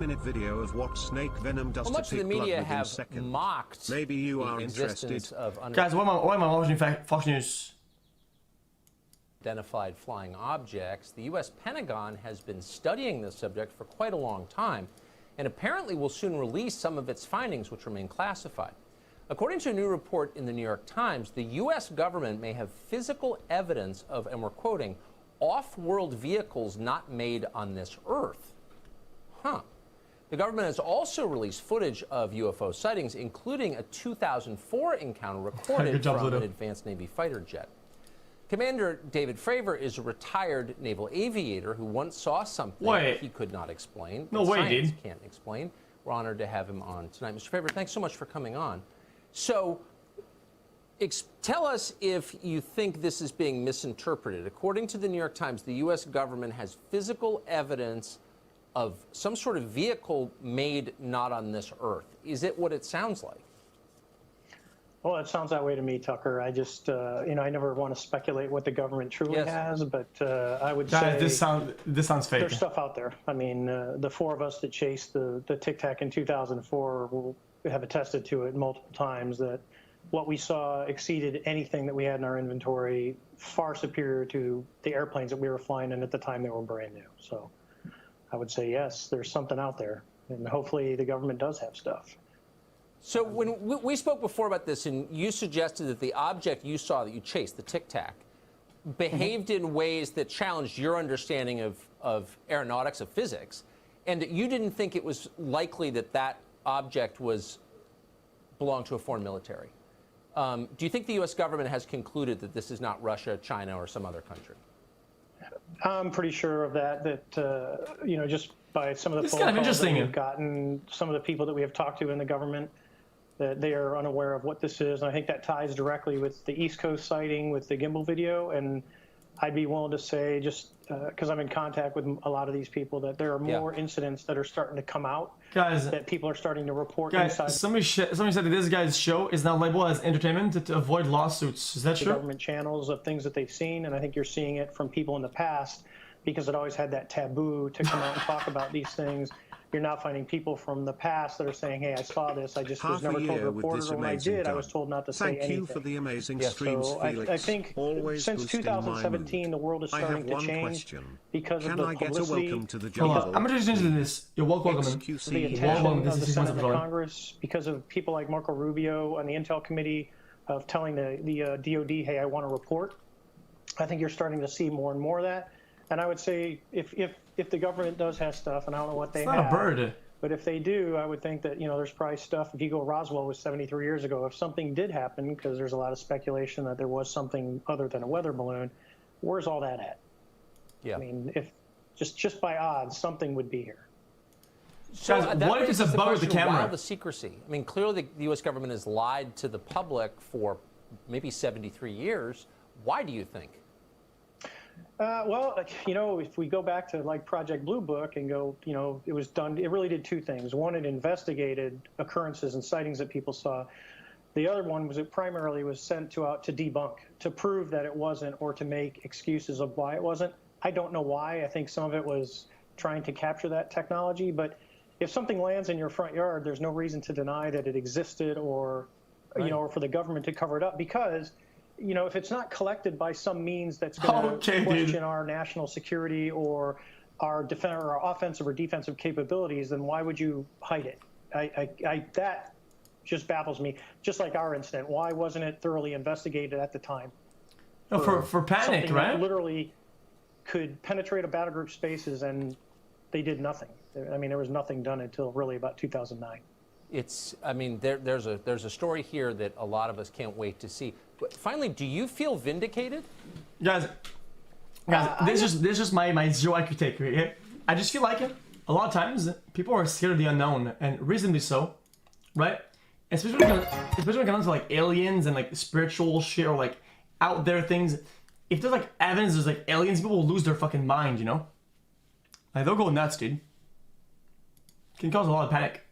minute video of what snake venom does Well, to much of the pig blood media within have seconds. mocked Maybe you the are existence interested. of Guys, why am I watching Fox News? unidentified flying objects. The U.S. Pentagon has been studying this subject for quite a long time, and apparently will soon release some of its findings, which remain classified. According to a new report in the New York Times, the U.S. government may have physical evidence of, and we're quoting, off-world vehicles not made on this Earth. Huh. The government has also released footage of UFO sightings, including a 2004 encounter recorded from an advanced Navy fighter jet. Commander David Fravor is a retired naval aviator who once saw something he could not explain. No way, science dude. Can't explain. We're honored to have him on tonight. Mr. Fravor, thanks so much for coming on. So, tell us if you think this is being misinterpreted. According to the New York Times, the U.S. government has physical evidence of some sort of vehicle made not on this Earth. Is it what it sounds like? Well, it sounds that way to me, Tucker. I just, you know, I never want to speculate what the government truly has, but I would say this sounds fake. There's stuff out there. I mean, the four of us that chased the Tic Tac in 2004 will have attested to it multiple times that what we saw exceeded anything that we had in our inventory, far superior to the airplanes that we were flying in at the time they were brand new. So I would say, yes, there's something out there, and hopefully the government does have stuff. So when we spoke before about this, and you suggested that the object you saw that you chased, the Tic Tac, behaved in ways that challenged your understanding of aeronautics, of physics, and you didn't think it was likely that that object belonged to a foreign military. Do you think the U.S. government has concluded that this is not Russia, China, or some other country? I'm pretty sure of that, you know, just by some of the phone kind of calls that interesting. we've gotten, some of the people that we have talked to in the government, that they are unaware of what this is. And I think that ties directly with the East Coast sighting with the gimbal video. And I'd be willing to say, just because I'm in contact with a lot of these people, that there are more incidents that are starting to come out. Guys, that people are starting to report. Guys, inside. somebody said that this guy's show is now labeled as entertainment to avoid lawsuits. Is that the true? Government channels of things that they've seen, and I think you're seeing it from people in the past because it always had that taboo to come out and talk about these things. You're now finding people from the past that are saying, hey, I saw this, I just was never told to report it, or when I did, I was told not to say anything. Thank you for the amazing streams, so Felix. I think Always since boosting 2017, the world is starting to change because of the publicity. Can I get a welcome to the Hold on, jungle? I'm going to change to this. You're welcome. The attention of the Senate and the Congress, because of people like Marco Rubio and the Intel Committee of telling the DOD, hey, I want to report. I think you're starting to see more and more of that. And I would say if the government does have stuff, and I don't know what they have. It's not a bird. But if they do, I would think that, you know, there's probably stuff. If you go, Roswell was 73 years ago. If something did happen, because there's a lot of speculation that there was something other than a weather balloon, where's all that at? Yeah. I mean, if just by odds, something would be here. So Guys, what if it's a bug with the camera? Why the secrecy? I mean, clearly the U.S. government has lied to the public for maybe 73 years. Why do you think? Well, you know, if we go back to like Project Blue Book and go, you know, it was done, it really did two things. One, it investigated occurrences and sightings that people saw. The other one was it primarily was sent out to debunk, to prove that it wasn't, or to make excuses of why it wasn't. I don't know why. I think some of it was trying to capture that technology. But if something lands in your front yard, there's no reason to deny that it existed, or, you know, or for the government to cover it up, because you know, if it's not collected by some means that's going to question our national security or our offensive or defensive capabilities, then why would you hide it? That just baffles me. Just like our incident, why wasn't it thoroughly investigated at the time? No, for panic, right? That literally could penetrate a battle group spaces, and they did nothing. I mean, there was nothing done until really about 2009. I mean, there's a story here that a lot of us can't wait to see. But finally, do you feel vindicated? Guys, this is just my zero IQ take, okay? I just feel like a lot of times people are scared of the unknown, and reasonably so, right? Especially when it comes to like aliens and like spiritual shit or like out there things. If there's like evidence there's like aliens, people will lose their fucking mind, you know? Like they'll go nuts, dude. Can cause a lot of panic.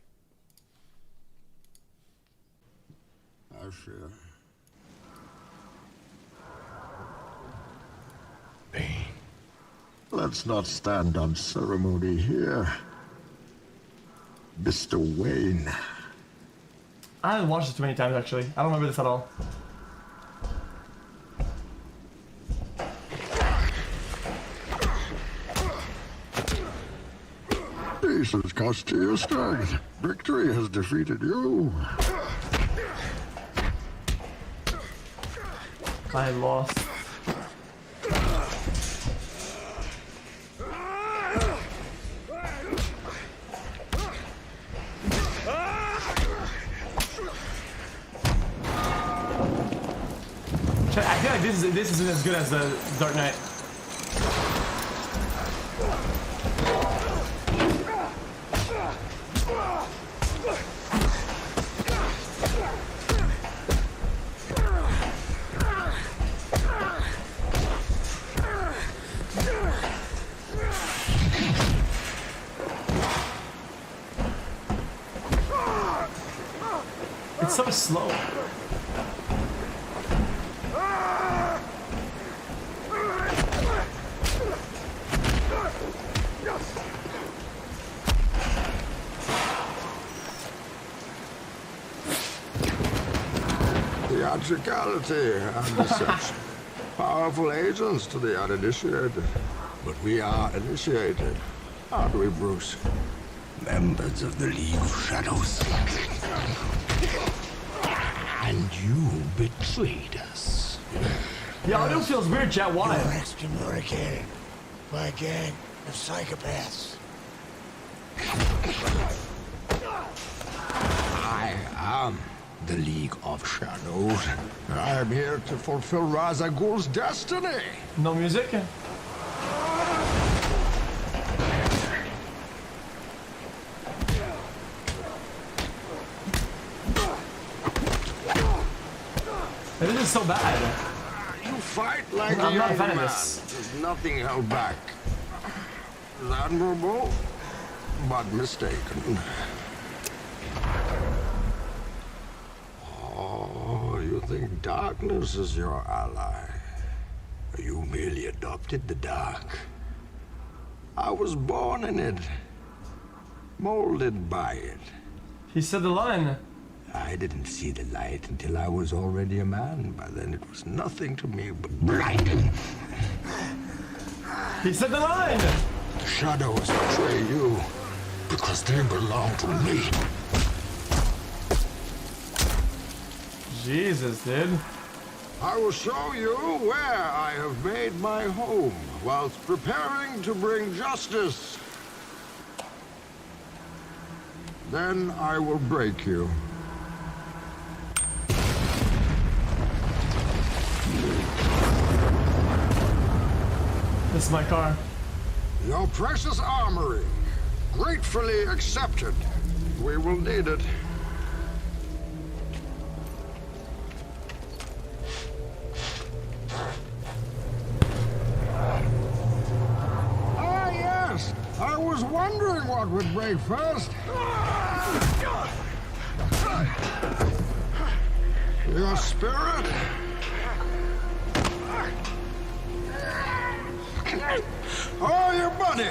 Sure. Bane. Let's not stand on ceremony here. Mr. Wayne. I haven't watched this too many times actually. I don't remember this at all. This has cost you your strength. Victory has defeated you. I lost. I feel like this isn't as good as the Dark Knight. It's so slow. Theatricality and deception. Powerful agents to the uninitiated. But we are initiated, aren't we, Bruce? Members of the League of Shadows. And you betrayed us. The audio feels weird, chat. Why? You were excommunicated by a gang of psychopaths. I am the League of Shadows. I am here to fulfill Ra's al Ghul's destiny. No music? This is so bad. You fight like I'm a not a young fan of man. this. There's nothing held back. It's admirable, but mistaken. Oh, you think darkness is your ally? You merely adopted the dark. I was born in it, molded by it. He said the line. I didn't see the light until I was already a man. By then it was nothing to me but blinding. He said the line. The shadows betray you because they belong to me. Jesus, dude. I will show you where I have made my home whilst preparing to bring justice. Then I will break you. This is my car. Your precious armory, gratefully accepted. We will need it. Ah, yes! I was wondering what would break first. Your spirit? Oh, your buddy!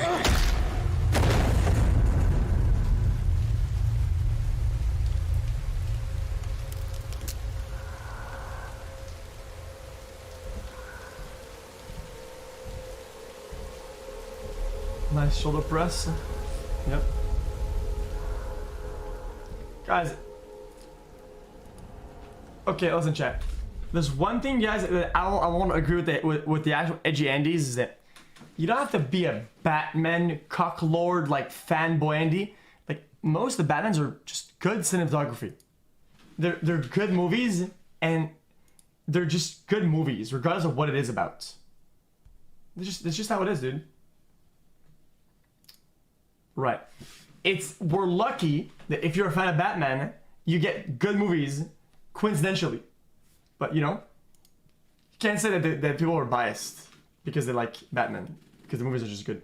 Nice shoulder press. Yep. Guys. Okay, listen, chat. There's one thing, guys, that I won't agree with the actual edgy Andes is that you don't have to be a Batman cocklord like fanboy Andy. Like most of the Batmans are just good cinematography. They're good movies and they're just good movies regardless of what it is about. It's just how it is, dude. Right. We're lucky that if you're a fan of Batman, you get good movies coincidentally. But you know, you can't say that people are biased because they like Batman, because the movies are just good.